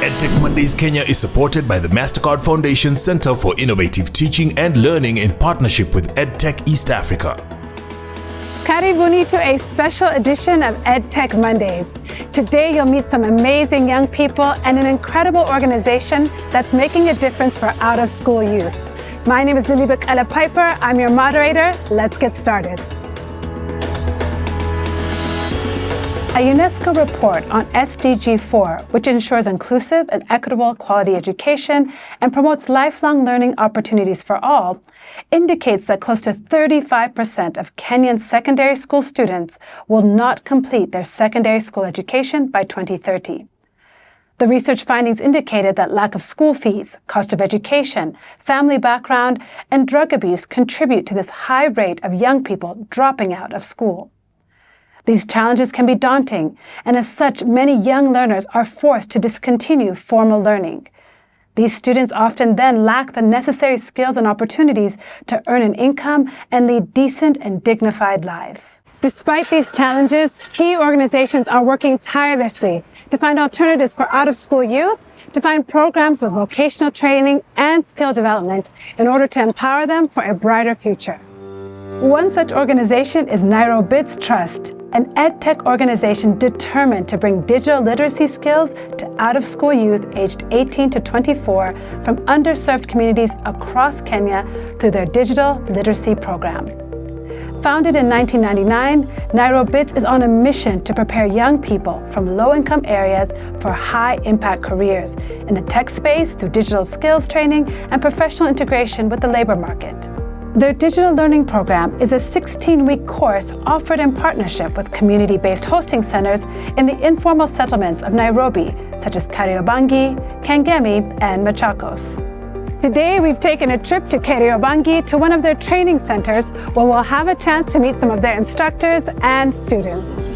EdTech Mondays Kenya is supported by the MasterCard Foundation Center for Innovative Teaching and Learning in partnership with EdTech East Africa. Karibuni to a special edition of EdTech Mondays. Today you'll meet some amazing young people and an incredible organization that's making a difference for out-of-school youth. My name is Nairobits Piper. I'm your moderator. Let's get started. A UNESCO report on SDG 4, which ensures inclusive and equitable quality education and promotes lifelong learning opportunities for all, indicates that close to 35% of Kenyan secondary school students will not complete their secondary school education by 2030. The research findings indicated that lack of school fees, cost of education, family background, and drug abuse contribute to this high rate of young people dropping out of school. These challenges can be daunting, and as such, many young learners are forced to discontinue formal learning. These students often then lack the necessary skills and opportunities to earn an income and lead decent and dignified lives. Despite these challenges, key organizations are working tirelessly to find alternatives for out-of-school youth, to find programs with vocational training and skill development in order to empower them for a brighter future. One such organization is Nairobits Trust, an EdTech organization determined to bring digital literacy skills to out-of-school youth aged 18 to 24 from underserved communities across Kenya through their digital literacy program. Founded in 1999, Nairobits is on a mission to prepare young people from low-income areas for high-impact careers in the tech space through digital skills training and professional integration with the labor market. Their digital learning program is a 16-week course offered in partnership with community-based hosting centers in the informal settlements of Nairobi, such as Kariobangi, Kangemi, and Machakos. Today, we've taken a trip to Kariobangi to one of their training centers where we'll have a chance to meet some of their instructors and students.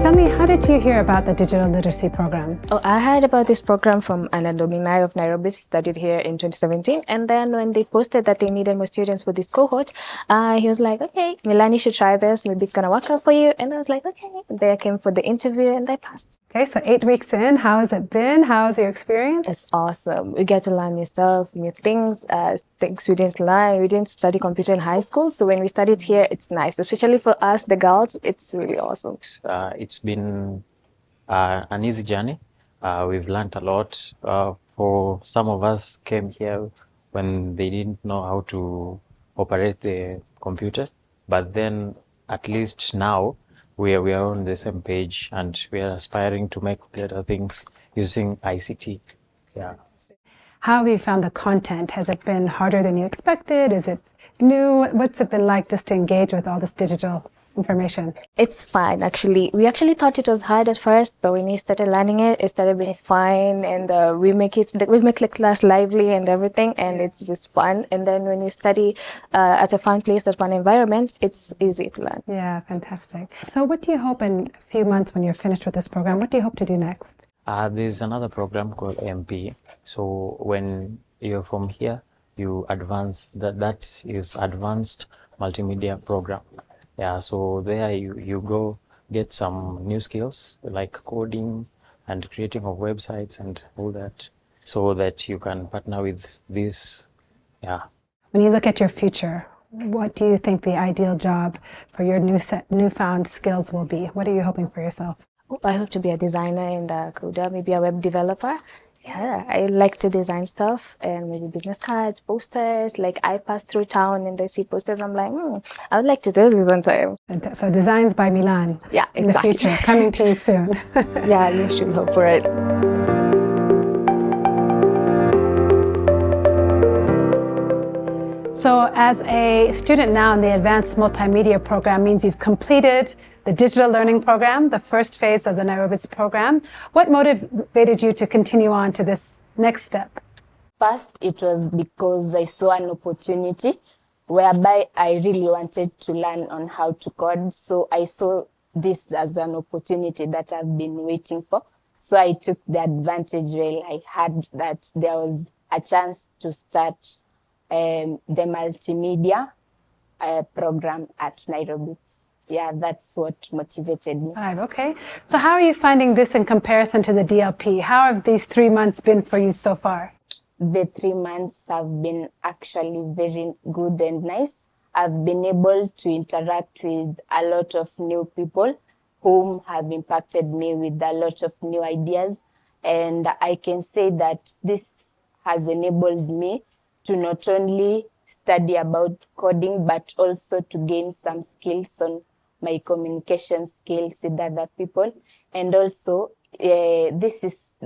Tell me, how did you hear about the digital literacy program? Oh, I heard about this program from an alumni of Nairobits, studied here in 2017. And then when they posted that they needed more students for this cohort, he was like, okay, Milani should try this. Maybe it's going to work out for you. And I was like, okay. There I came for the interview and I passed. Okay, so 8 weeks in, how has it been? How's your experience? It's awesome. We get to learn new stuff, new things we didn't learn. We didn't study computer in high school. So when we studied here, it's nice. Especially for us, the girls, it's really awesome. It's been an easy journey. We've learned a lot. For some of us came here when they didn't know how to operate the computer. But then at least now we are on the same page and we are aspiring to make better things using ICT. Yeah. How have you found the content? Has it been harder than you expected? Is it new? What's it been like just to engage with all this digital information? It's fine, actually. We actually thought it was hard at first, but when we started learning it, it started being fine, and we make the class lively and everything, and it's just fun. And then when you study at a fun place, at fun environment, it's easy to learn. Yeah, fantastic. So what do you hope in a few months when you're finished with this program, what do you hope to do next? There's another program called MP. So when you're from here, you advance, that is advanced multimedia program. Yeah, so there you go get some new skills like coding and creating of websites and all that, so that you can partner with this. Yeah. When you look at your future, what do you think the ideal job for your newfound skills will be? What are you hoping for yourself? I hope to be a designer and a coder, maybe a web developer. Yeah, I like to design stuff and maybe business cards, posters. Like I pass through town and I see posters. I'm like, I would like to do this one time. So designs by Milan. Yeah, in the future, coming to you soon. Yeah, you should hope for it. So as a student now in the Advanced Multimedia program means you've completed the digital learning program, the first phase of the Nairobits program. What motivated you to continue on to this next step? First, it was because I saw an opportunity whereby I really wanted to learn on how to code. So I saw this as an opportunity that I've been waiting for. So I took the advantage while I had that there was a chance to start the multimedia program at Nairobits. yeah, that's what motivated me. Right, okay. So how are you finding this in comparison to the DLP? How have these 3 months been for you so far? The 3 months have been actually very good and nice. I've been able to interact with a lot of new people whom have impacted me with a lot of new ideas. And I can say that this has enabled me to not only study about coding, but also to gain some skills on my communication skills with other people. And also,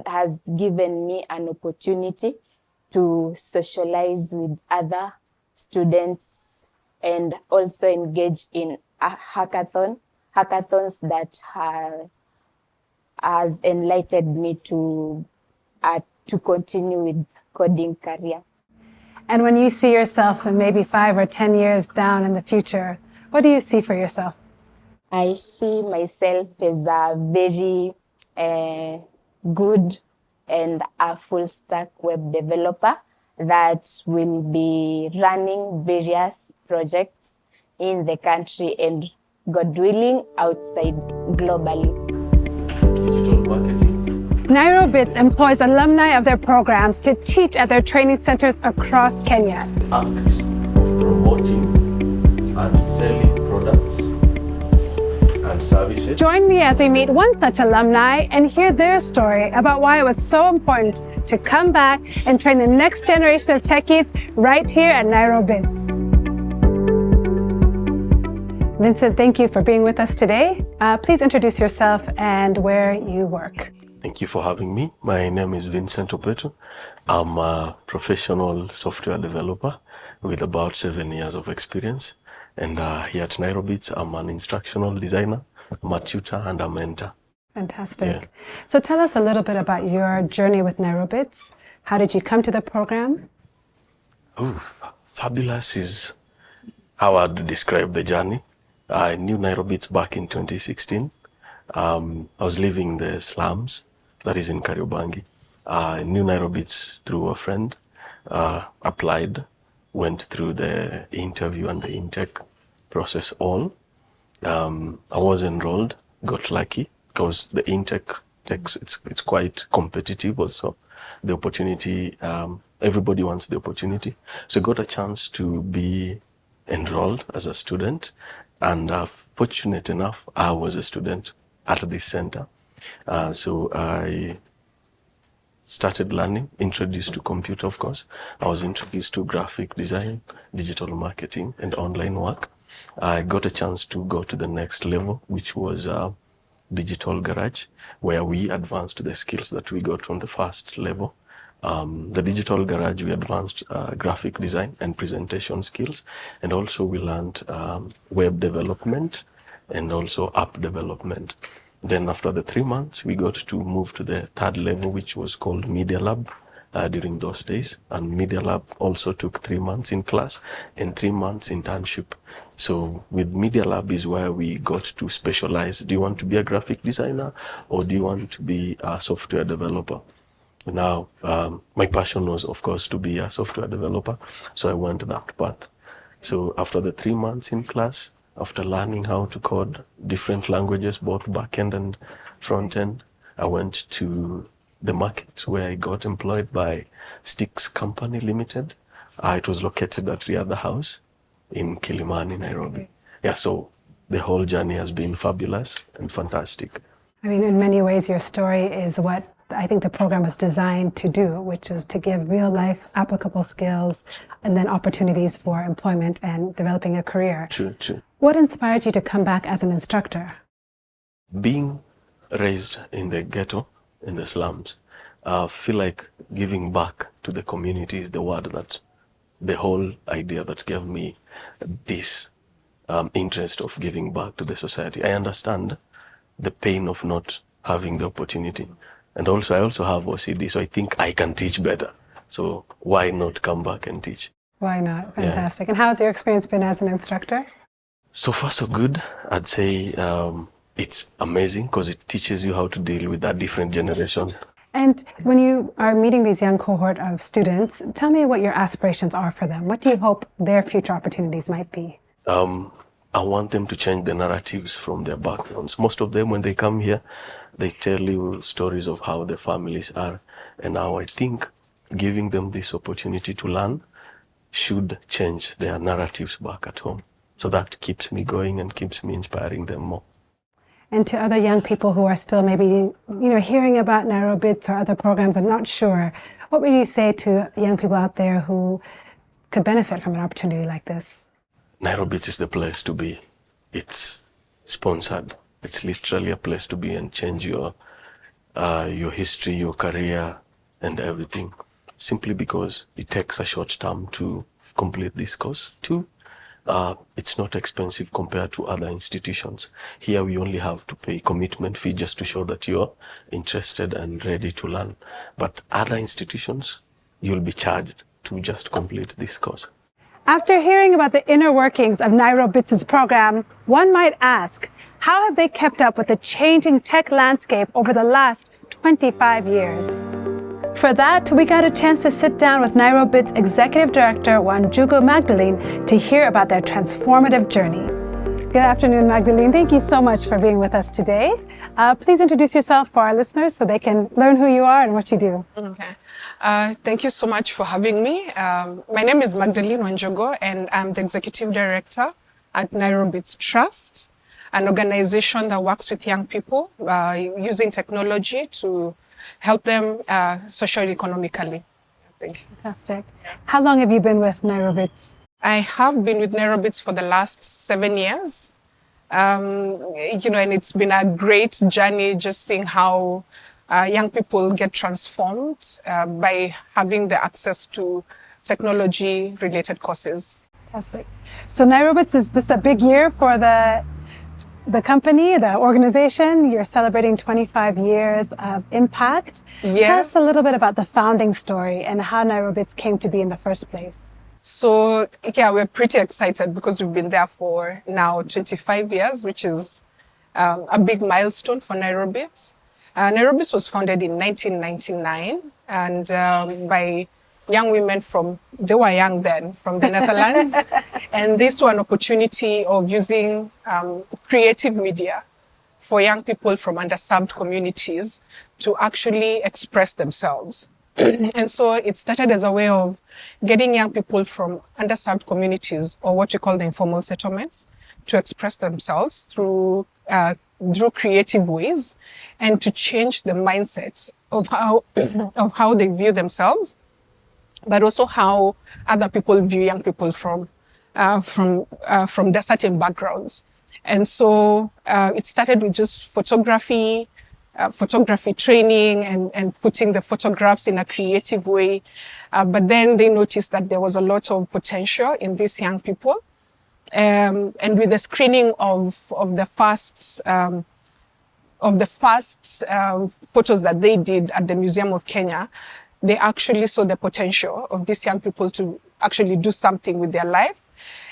has given me an opportunity to socialize with other students and also engage in a hackathons that has enlightened me to continue with coding career. And when you see yourself in maybe 5 or 10 years down in the future, what do you see for yourself? I see myself as a very good and a full stack web developer that will be running various projects in the country and, God willing, outside globally. Digital marketing. Nairobits employs alumni of their programs to teach at their training centers across Kenya. Act of promoting and selling products and services. Join me as we meet one such alumni and hear their story about why it was so important to come back and train the next generation of techies right here at Nairobits. Vincent, thank you for being with us today. Please introduce yourself and where you work. Thank you for having me. My name is Vincent Opeto. I'm a professional software developer with about 7 years of experience. And here at Nairobits, I'm an instructional designer, I'm a tutor and a mentor. Fantastic. Yeah. So tell us a little bit about your journey with Nairobits. How did you come to the program? Oh, fabulous is how I'd describe the journey. I knew Nairobits back in 2016. I was living in the slums, that is in Kariobangi. I knew Nairobits through a friend, applied, went through the interview and the intake process all. I was enrolled, got lucky because the intake takes, it's quite competitive also. The opportunity, everybody wants the opportunity. So I got a chance to be enrolled as a student, and fortunate enough, I was a student at this center. So I started learning, introduced to computer, of course. I was introduced to graphic design, digital marketing, and online work. I got a chance to go to the next level, which was digital garage, where we advanced the skills that we got from the first level. The digital garage, we advanced graphic design and presentation skills, and also we learned web development and also app development. Then after the 3 months, we got to move to the third level, which was called Media Lab during those days. And Media Lab also took 3 months in class and 3 months internship. So with Media Lab is where we got to specialize. Do you want to be a graphic designer or do you want to be a software developer? Now, my passion was, of course, to be a software developer. So I went that path. So after the 3 months in class, after learning how to code different languages, both back-end and front-end, I went to the market where I got employed by Sticks Company Limited. It was located at Riadha House in Kilimani, Nairobi. Yeah, so the whole journey has been fabulous and fantastic. I mean, in many ways, your story is what I think the program was designed to do, which was to give real-life applicable skills and then opportunities for employment and developing a career. True. What inspired you to come back as an instructor? Being raised in the ghetto, in the slums, I feel like giving back to the community is the word that, the whole idea that gave me this interest of giving back to the society. I understand the pain of not having the opportunity. And also, I also have OCD, so I think I can teach better. So why not come back and teach? Why not? Fantastic. Yeah. And how's your experience been as an instructor? So far, so good. I'd say it's amazing because it teaches you how to deal with that different generation. And when you are meeting these young cohort of students, tell me what your aspirations are for them. What do you hope their future opportunities might be? I want them to change the narratives from their backgrounds. Most of them, when they come here, they tell you stories of how their families are. And now I think giving them this opportunity to learn should change their narratives back at home. So that keeps me going and keeps me inspiring them more. And to other young people who are still maybe, hearing about Nairobits or other programs and not sure, what would you say to young people out there who could benefit from an opportunity like this? Nairobits is the place to be. It's sponsored. It's literally a place to be and change your history, your career, and everything. Simply because it takes a short time to complete this course. Two, it's not expensive compared to other institutions. Here we only have to pay commitment fee just to show that you're interested and ready to learn. But other institutions, you'll be charged to just complete this course. After hearing about the inner workings of Nairobits' program, one might ask, how have they kept up with the changing tech landscape over the last 25 years? For that, we got a chance to sit down with Nairobits Executive Director Wanjugu Magdalene to hear about their transformative journey. Good afternoon, Magdalene. Thank you so much for being with us today. Please introduce yourself for our listeners so they can learn who you are and what you do. Okay. Thank you so much for having me. My name is Magdalene Wanjugu, and I'm the Executive Director at Nairobits Trust, an organization that works with young people using technology to help them socially, economically. Thank you. Fantastic. How long have you been with Nairobits? I have been with Nairobits for the last 7 years. And it's been a great journey just seeing how young people get transformed by having the access to technology-related courses. Fantastic. So Nairobits, is this a big year for the company, the organization? You're celebrating 25 years of impact. Yes. Tell us a little bit about the founding story and how Nairobits came to be in the first place. So, yeah, we're pretty excited because we've been there for now 25 years, which is a big milestone for Nairobits. Nairobits was founded in 1999 and by young women they were young then, from the Netherlands. And this was an opportunity of using creative media for young people from underserved communities to actually express themselves. And so it started as a way of getting young people from underserved communities, or what we call the informal settlements, to express themselves through creative ways and to change the mindset of how they view themselves, but also how other people view young people from their certain backgrounds. And so it started with just photography training and putting the photographs in a creative way. But then they noticed that there was a lot of potential in these young people. And with the screening of the first photos that they did at the Museum of Kenya, they actually saw the potential of these young people to actually do something with their life.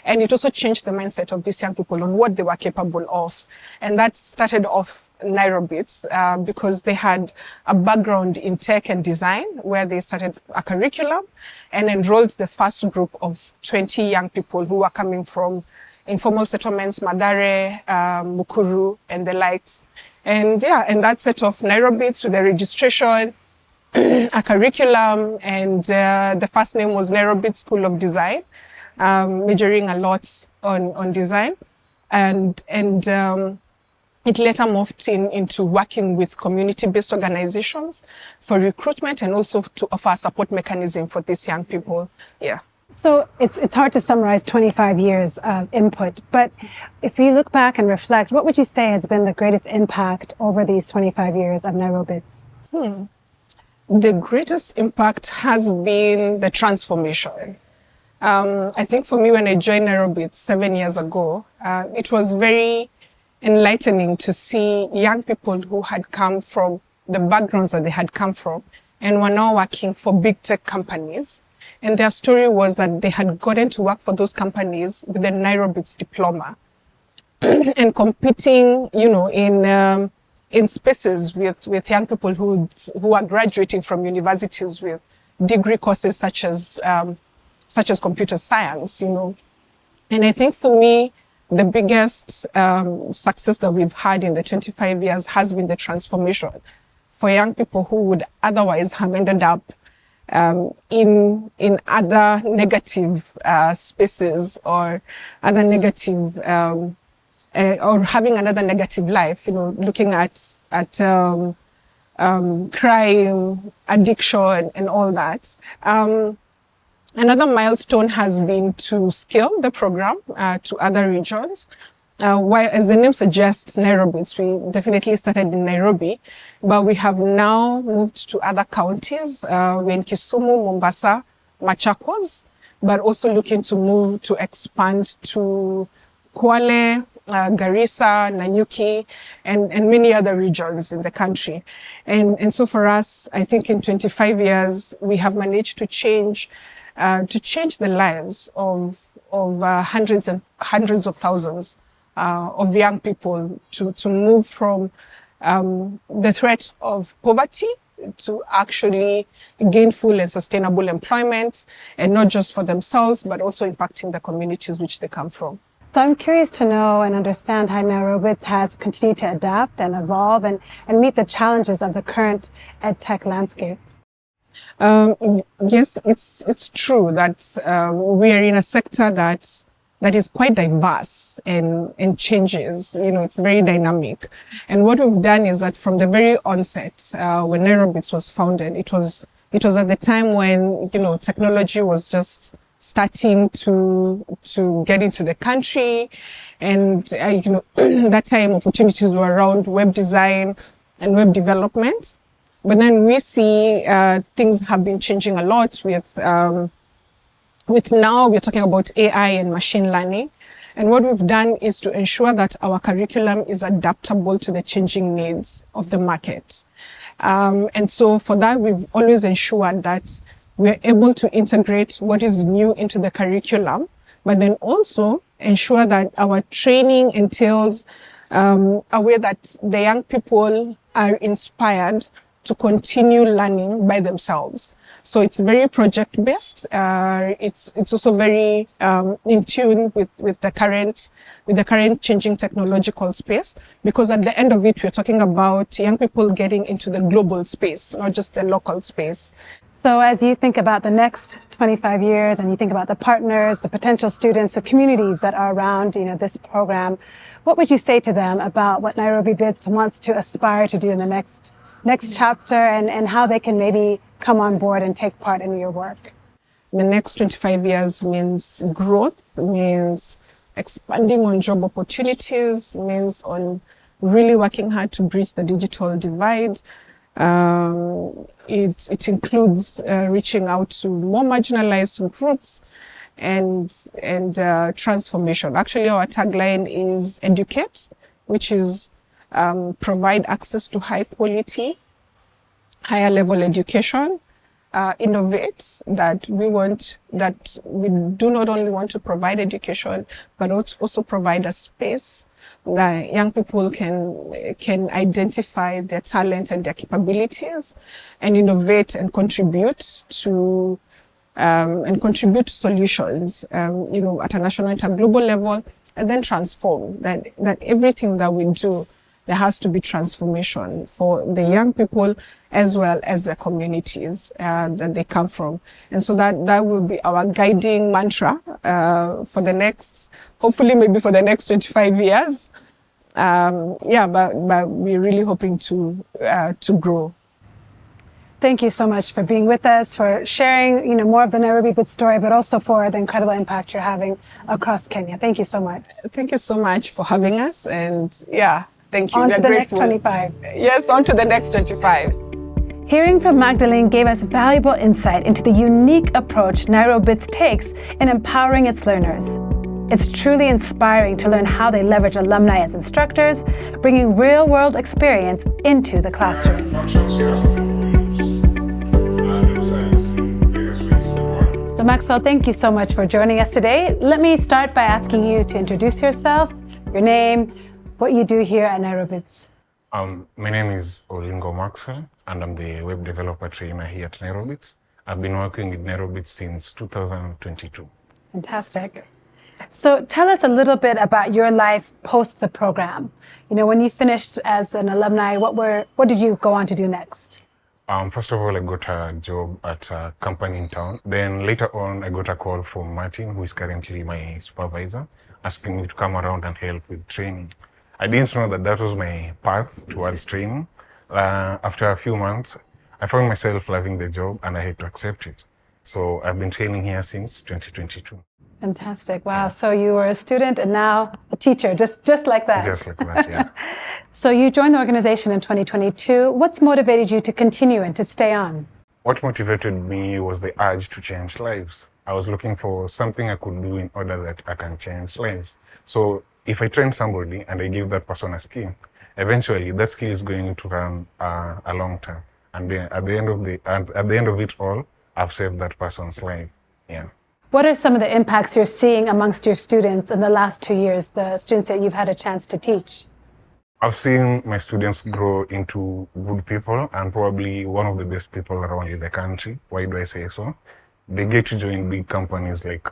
And it also changed the mindset of these young people on what they were capable of. And that started off Nairobits because they had a background in tech and design, where they started a curriculum and enrolled the first group of 20 young people who were coming from informal settlements, Madare, Mukuru, and the likes. And that set off Nairobits with the registration, a curriculum, and the first name was Nairobits School of Design, majoring a lot on design. And it later morphed into working with community-based organizations for recruitment and also to offer a support mechanism for these young people. Yeah. So it's hard to summarize 25 years of input, but if you look back and reflect, what would you say has been the greatest impact over these 25 years of Nairobits? The greatest impact has been the transformation. I think for me, when I joined Nairobits 7 years ago, it was very enlightening to see young people who had come from the backgrounds that they had come from and were now working for big tech companies. And their story was that they had gotten to work for those companies with the Nairobits diploma and competing, in spaces with young people who are graduating from universities with degree courses such as computer science, And I think for me, the biggest success that we've had in the 25 years has been the transformation for young people who would otherwise have ended up in other negative spaces or other negative or having another negative life. Looking at crime, addiction, and all that. Another milestone has been to scale the program to other regions. While, as the name suggests, Nairobits, we definitely started in Nairobi, but we have now moved to other counties. We're in Kisumu, Mombasa, Machakos, but also looking to expand to Kwale, Garissa, Nanyuki, and many other regions in the country. And so for us, I think in 25 years, we have managed to change the lives of hundreds of thousands of young people to move from the threat of poverty to actually gainful and sustainable employment, and not just for themselves, but also impacting the communities which they come from. So I'm curious to know and understand how Nairobits has continued to adapt and evolve and meet the challenges of the current EdTech landscape. Yes, it's true that we are in a sector that is quite diverse and changes. It's very dynamic. And what we've done is that from the very onset, when Nairobits was founded, it was at the time when technology was just starting to get into the country, and that time opportunities were around web design and web development. But then we see things have been changing a lot with now we're talking about AI and machine learning. And what we've done is to ensure that our curriculum is adaptable to the changing needs of the market. And so for that, we've always ensured that we're able to integrate what is new into the curriculum, but then also ensure that our training entails a way that the young people are inspired to continue learning by themselves. So it's very project-based. It's also very in tune with the current changing technological space, because at the end of it, we're talking about young people getting into the global space, not just the local space. So as you think about the next 25 years and you think about the partners, the potential students, the communities that are around, this program, what would you say to them about what Nairobits wants to aspire to do in the next chapter, and how they can maybe come on board and take part in your work? The next 25 years means growth, means expanding on job opportunities, means on really working hard to bridge the digital divide. It includes reaching out to more marginalized groups and transformation. Actually, our tagline is educate, which is provide access to high quality, higher level education. Innovate, that we do not only want to provide education, but also provide a space that young people can identify their talent and their capabilities, and innovate and contribute to solutions, at a national and a global level, and then transform. That everything that we do, there has to be transformation for the young people as well as the communities that they come from. And so that will be our guiding mantra for the next, hopefully maybe for the next 25 years. But we're really hoping to grow. Thank you so much for being with us, for sharing, more of the Nairobits story, but also for the incredible impact you're having across Kenya. Thank you so much. Thank you so much for having us. And thank you. On to the next 25. Yes, on to the next 25. Hearing from Magdalene gave us valuable insight into the unique approach Nairobits takes in empowering its learners. It's truly inspiring to learn how they leverage alumni as instructors, bringing real-world experience into the classroom. So Maxwell, thank you so much for joining us today. Let me start by asking you to introduce yourself, your name, what you do here at Nairobits. My name is Olingo Maxwell, and I'm the web developer trainer here at Nairobits. I've been working with Nairobits since 2022. Fantastic. So tell us a little bit about your life post the program. You know, when you finished as an alumni, what did you go on to do next? First of all, I got a job at a company in town. Then later on, I got a call from Martin, who is currently my supervisor, asking me to come around and help with training. I didn't know that that was my path towards training. After a few months, I found myself loving the job and I had to accept it. So I've been training here since 2022. Fantastic. Wow. So you were a student and now a teacher, just like that. Just like that, yeah. So you joined the organization in 2022. What's motivated you to continue and to stay on? What motivated me was the urge to change lives. I was looking for something I could do in order that I can change lives. So if I train somebody and I give that person a skill, eventually that skill is going to run a long time. And then at the end of it all, I've saved that person's life. Yeah. What are some of the impacts you're seeing amongst your students in the last 2 years, the students that you've had a chance to teach? I've seen my students grow into good people and probably one of the best people around in the country. Why do I say so? They get to join big companies like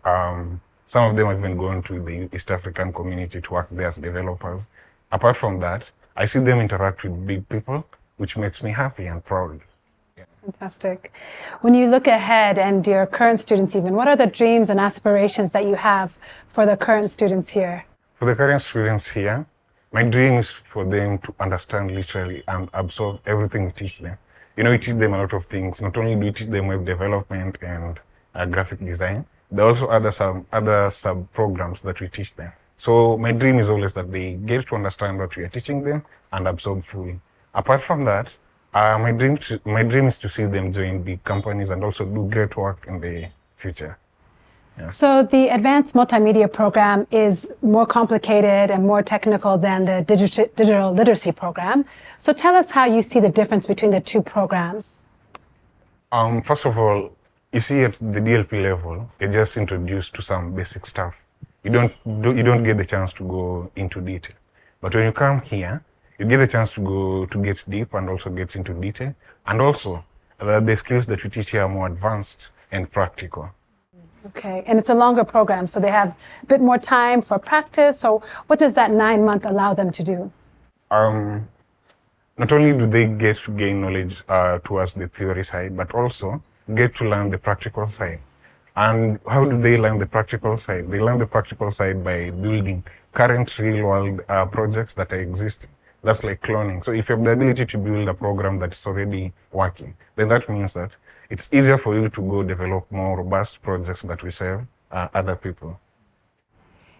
some of them have even gone to the East African community to work there as developers. Apart from that, I see them interact with big people, which makes me happy and proud. Fantastic. When you look ahead and your current students even, what are the dreams and aspirations that you have for the current students here? For the current students here, my dream is for them to understand literally and absorb everything we teach them. You know, we teach them a lot of things. Not only do we teach them web development and graphic design, there are also other sub-programs that we teach them. So my dream is always that they get to understand what we are teaching them and absorb fully. Apart from that, my dream is to see them join big companies and also do great work in the future. Yeah. So the advanced multimedia program is more complicated and more technical than the digital literacy program. So tell us how you see the difference between the two programs. First of all, you see at the DLP level, you're just introduced to some basic stuff. You don't get the chance to go into detail. But when you come here, you get the chance to get deep and also get into detail. And also, the skills that we teach here are more advanced and practical. Okay, and it's a longer program, so they have a bit more time for practice. So what does that 9-month allow them to do? Not only do they get to gain knowledge towards the theory side, but also get to learn the practical side. And how do they learn the practical side? They learn the practical side by building current real-world projects that are existing. That's like cloning. So if you have the ability to build a program that's already working, then that means that it's easier for you to go develop more robust projects that will serve other people.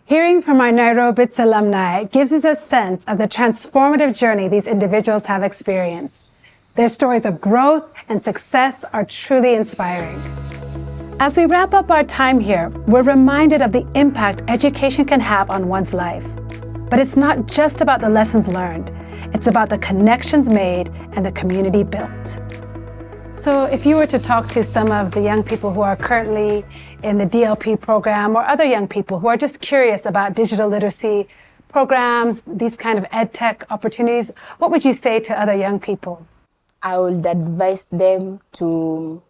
Hearing from our Nairobits alumni gives us a sense of the transformative journey these individuals have experienced. Their stories of growth and success are truly inspiring. As we wrap up our time here, we're reminded of the impact education can have on one's life. But it's not just about the lessons learned. It's about the connections made and the community built. So if you were to talk to some of the young people who are currently in the DLP program or other young people who are just curious about digital literacy programs, these kind of EdTech opportunities, what would you say to other young people? I would advise them to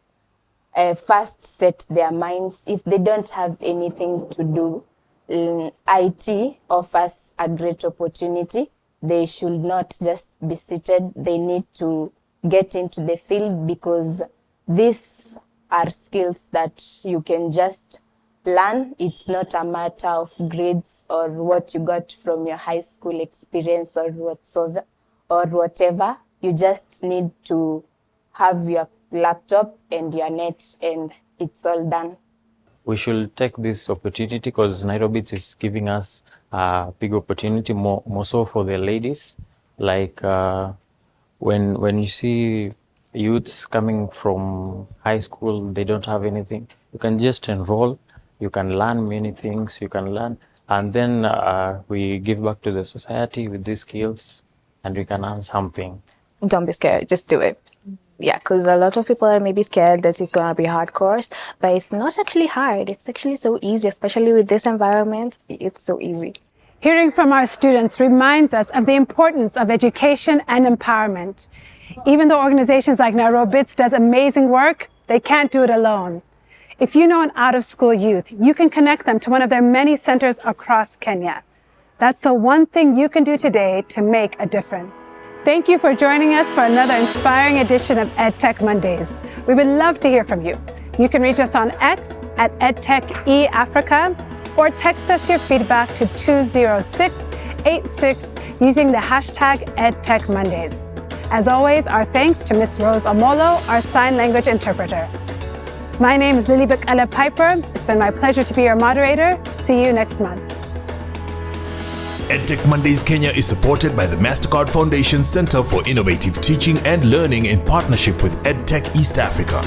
first set their minds. If they don't have anything to do, IT offers a great opportunity. They should not just be seated. They need to get into the field because these are skills that you can just learn. It's not a matter of grades or what you got from your high school experience or whatever. You just need to have your laptop and your net and it's all done. We should take this opportunity because Nairobits is giving us a big opportunity, more so for the ladies. Like when you see youths coming from high school, they don't have anything. You can just enroll, you can learn many things, and then we give back to the society with these skills and we can earn something. Don't be scared, just do it. Yeah, because a lot of people are maybe scared that it's going to be hard course, but it's not actually hard. It's actually so easy, especially with this environment. It's so easy. Hearing from our students reminds us of the importance of education and empowerment. Even though organizations like Nairobits does amazing work, they can't do it alone. If you know an out-of-school youth, you can connect them to one of their many centers across Kenya. That's the one thing you can do today to make a difference. Thank you for joining us for another inspiring edition of EdTech Mondays. We would love to hear from you. You can reach us on X at EdTechEAfrica or text us your feedback to 20686 using the hashtag EdTech Mondays. As always, our thanks to Ms. Rose Omolo, our sign language interpreter. My name is Lilibek Ala Piper. It's been my pleasure to be your moderator. See you next month. EdTech Mondays Kenya is supported by the MasterCard Foundation Center for Innovative Teaching and Learning in partnership with EdTech East Africa.